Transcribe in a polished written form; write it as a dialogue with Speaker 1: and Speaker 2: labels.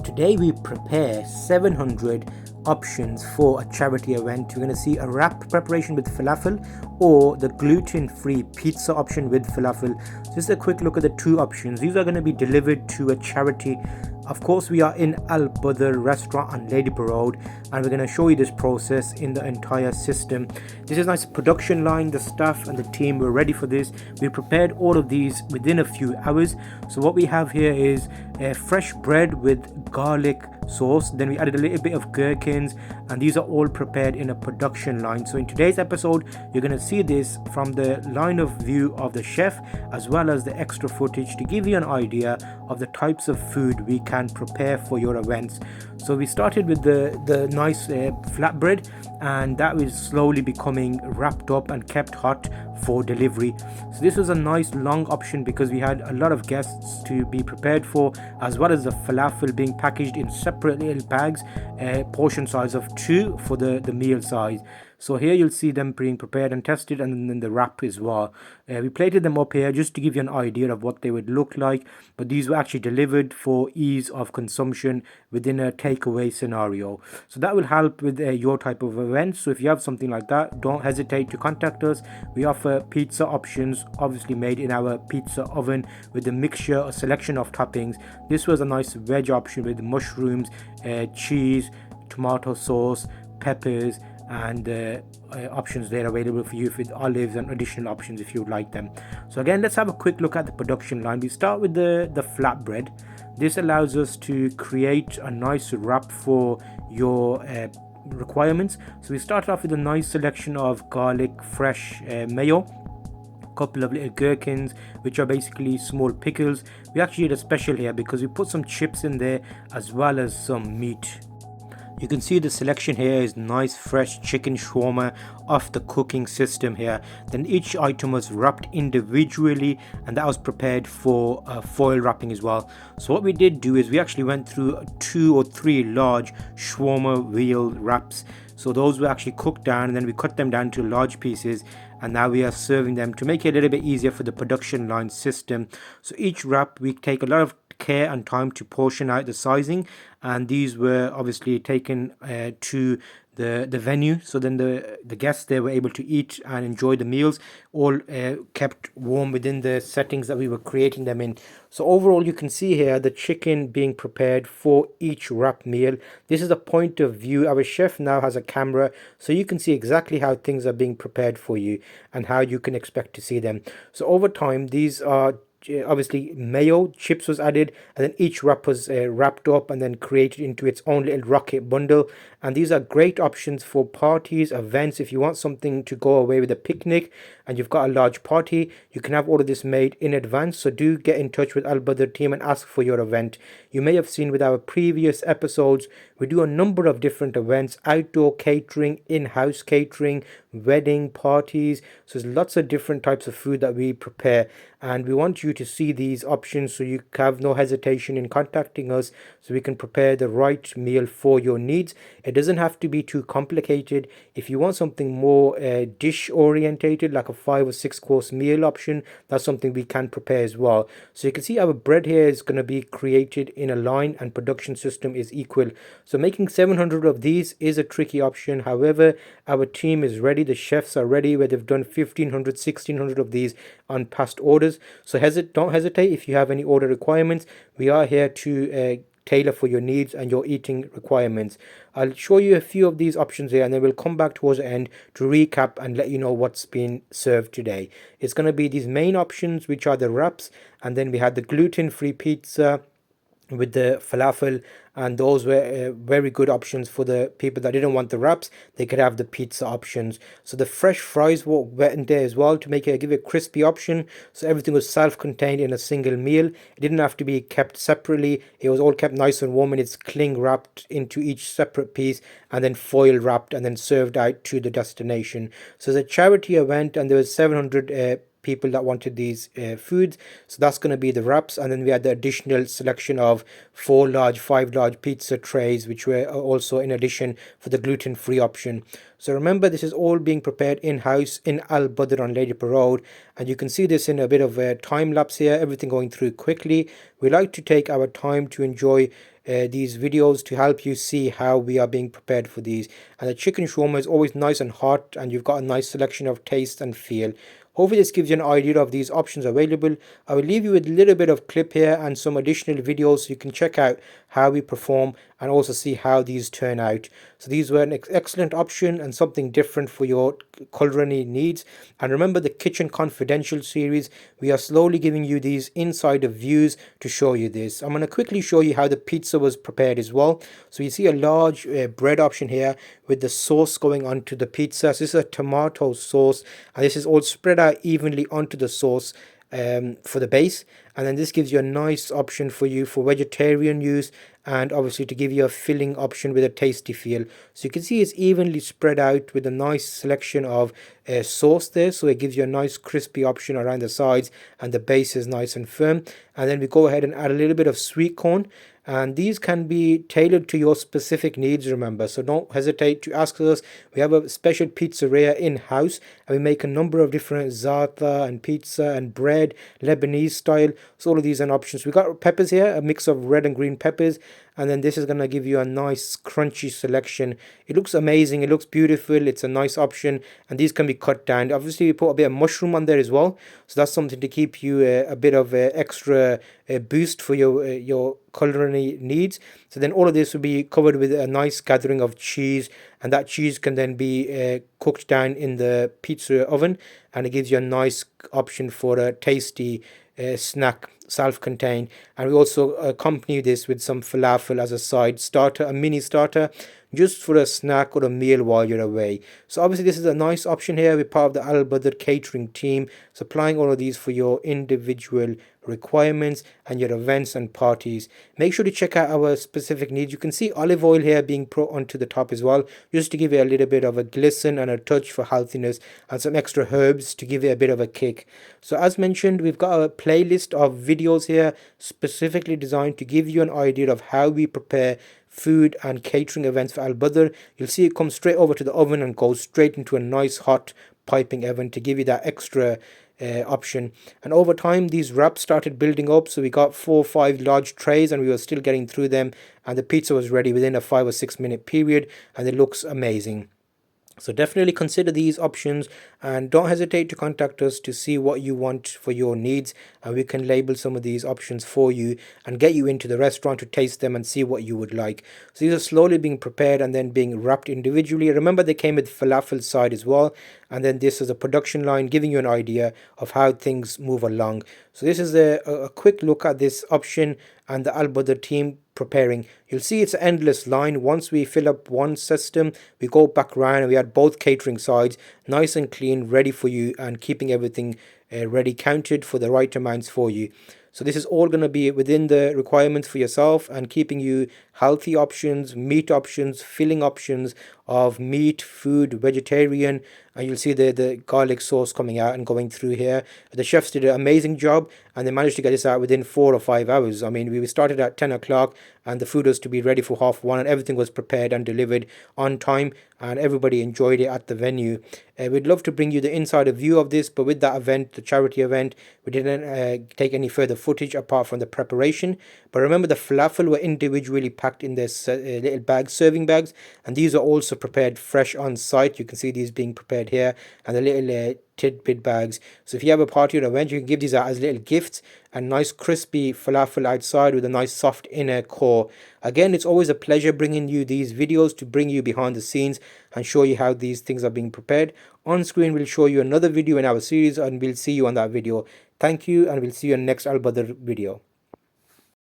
Speaker 1: Today we prepare 700 options for a charity event. We're going to see a wrap preparation with falafel or the gluten-free pizza option with falafel. Just a quick look at the two options. These are going to be delivered to a charity. Of course, we are in Al Badr restaurant on Ladypool Rd, and we're going to show you this process in the entire system. This is a nice production line. The staff and the team were ready for this. We prepared all of these within a few hours. So what we have here is fresh bread with garlic sauce. Then we added a little bit of gherkins, and these are all prepared in a production line. So in today's episode, you're going to see this from the line of view of the chef, as well as the extra footage to give you an idea of the types of food we can prepare for your events. So we started with the nice flatbread, and that is slowly becoming wrapped up and kept hot for delivery. So this was a nice long option because we had a lot of guests to be prepared for, as well as the falafel being packaged in separate little bags, portion size of 2 for the meal size. So here you'll see them being prepared and tested, and then the wrap as well. We plated them up here just to give you an idea of what they would look like, but these were actually delivered for ease of consumption within a takeaway scenario. So that will help with your type of event. So if you have something like that, don't hesitate to contact us. We offer pizza options, obviously made in our pizza oven with a mixture, a selection of toppings. This was a nice veg option with mushrooms, cheese, tomato sauce, peppers, and options there available for you with olives and additional options if you would like them. So again, let's have a quick look at the production line. We start with the flatbread. This allows us to create a nice wrap for your requirements. So we start off with a nice selection of garlic, fresh mayo, couple of little gherkins, which are basically small pickles. We actually did a special here because we put some chips in there as well as some meat. You can see the selection here is nice fresh chicken shawarma off the cooking system here. Then each item was wrapped individually, and that was prepared for foil wrapping as well. So what we did do is we actually went through 2 or 3 large shawarma wheel wraps. So those were actually cooked down, and then we cut them down to large pieces, and now we are serving them to make it a little bit easier for the production line system. So each wrap we take a lot of care and time to portion out the sizing, and these were obviously taken to the venue, so then the guests there were able to eat and enjoy the meals, all kept warm within the settings that we were creating them in. So overall, you can see here the chicken being prepared for each wrap meal. This is a point of view. Our chef now has a camera, so you can see exactly how things are being prepared for you and how you can expect to see them. So over time, these are obviously mayo, chips was added, and then each wrap was wrapped up and then created into its own little rocket bundle. And these are great options for parties, events. If you want something to go away with a picnic and you've got a large party, you can have all of this made in advance. So do get in touch with Al Badr team and ask for your event. You may have seen with our previous episodes, we do a number of different events: outdoor catering, in-house catering, wedding parties. So there's lots of different types of food that we prepare, and we want you to see these options so you have no hesitation in contacting us so we can prepare the right meal for your needs. It doesn't have to be too complicated. If you want something more dish orientated, like a 5 or 6 course meal option, that's something we can prepare as well. So you can see our bread here is going to be created in a line, and production system is equal. So making 700 of these is a tricky option. However, our team is ready. The chefs are ready, where they've done 1500, 1600 of these on past orders. So don't hesitate if you have any order requirements. We are here to tailor for your needs and your eating requirements. I'll show you a few of these options here, and then we'll come back towards the end to recap and let you know what's been served today. It's going to be these main options, which are the wraps, and then we had the gluten-free pizza with the falafel, and those were very good options for the people that didn't want the wraps. They could have the pizza options. So the fresh fries were in there as well to give it a crispy option, so everything was self-contained in a single meal. It didn't have to be kept separately. It was all kept nice and warm, and it's cling wrapped into each separate piece and then foil wrapped and then served out to the destination. So it's a charity event, and there was 700 people that wanted these foods. So that's going to be the wraps, and then we had the additional selection of 5 large pizza trays, which were also in addition for the gluten-free option. So remember, this is all being prepared in-house in Al Badr on Ladypool Road, and you can see this in a bit of a time lapse here, everything going through quickly. We like to take our time to enjoy these videos to help you see how we are being prepared for these. And the chicken shawarma is always nice and hot, and you've got a nice selection of taste and feel. Hopefully this gives you an idea of these options available. I will leave you with a little bit of clip here and some additional videos so you can check out how we perform and also see how these turn out. So these were an excellent option and something different for your culinary needs. And remember the Kitchen Confidential series, we are slowly giving you these insider views to show you this. I'm going to quickly show you how the pizza was prepared as well. So you see a large bread option here with the sauce going onto the pizza. So this is a tomato sauce, and this is all spread out evenly onto the sauce for the base. And then this gives you a nice option for you for vegetarian use, and obviously to give you a filling option with a tasty feel. So you can see it's evenly spread out with a nice selection of sauce there, so it gives you a nice crispy option around the sides, and the base is nice and firm. And then we go ahead and add a little bit of sweet corn, and these can be tailored to your specific needs, remember, so don't hesitate to ask us. We have a special pizzeria in-house, and we make a number of different za'atar and pizza and bread, Lebanese style. So all of these are options. We got peppers here, a mix of red and green peppers, and then this is going to give you a nice crunchy selection. It looks amazing, it looks beautiful, it's a nice option, and these can be cut down. Obviously we put a bit of mushroom on there as well, so that's something to keep you a bit of extra boost for your culinary needs. So then all of this will be covered with a nice gathering of cheese, and that cheese can then be cooked down in the pizza oven, and it gives you a nice option for a tasty snack, self-contained. And we also accompany this with some falafel as a side starter, a mini starter, just for a snack or a meal while you're away. So obviously this is a nice option here. We're part of the Al Badr catering team, supplying all of these for your individual requirements and your events and parties. Make sure to check out our specific needs. You can see olive oil here being put onto the top as well, just to give it a little bit of a glisten and a touch for healthiness, and some extra herbs to give it a bit of a kick. So as mentioned, we've got a playlist of videos here specifically designed to give you an idea of how we prepare food and catering events for Al Badr. You'll see it comes straight over to the oven and goes straight into a nice hot piping oven to give you that extra option. And over time these wraps started building up, so we got 4 or 5 large trays, and we were still getting through them, and the pizza was ready within a 5 or 6 minute period, and it looks amazing. So definitely consider these options, and don't hesitate to contact us to see what you want for your needs, and we can label some of these options for you and get you into the restaurant to taste them and see what you would like. So these are slowly being prepared and then being wrapped individually. Remember they came with falafel side as well, and then this is a production line giving you an idea of how things move along. So this is a quick look at this option and the Al Badr team preparing. You'll see it's an endless line. Once we fill up one system, we go back around and we had both catering sides nice and clean, ready for you, and keeping everything ready, counted for the right amounts for you. So this is all going to be within the requirements for yourself, and keeping you healthy options, meat options, filling options of meat, food, vegetarian. And you'll see the garlic sauce coming out and going through here. The chefs did an amazing job, and they managed to get this out within 4 or 5 hours. I mean, we started at 10 o'clock and the food was to be ready for 1:30, and everything was prepared and delivered on time, and everybody enjoyed it at the venue. We'd love to bring you the insider view of this, but with that event, the charity event, we didn't take any further footage apart from the preparation. But remember, the falafel were individually packed in their little bags, serving bags, and these are also prepared fresh on site. You can see these being prepared here, and the little tidbit bags. So if you have a party or event, you can give these out as little gifts, and nice crispy falafel outside with a nice soft inner core. Again, it's always a pleasure bringing you these videos to bring you behind the scenes and show you how these things are being prepared. On screen we'll show you another video in our series, and we'll see you on that video. Thank you, and we'll see you in the next Al Badr video.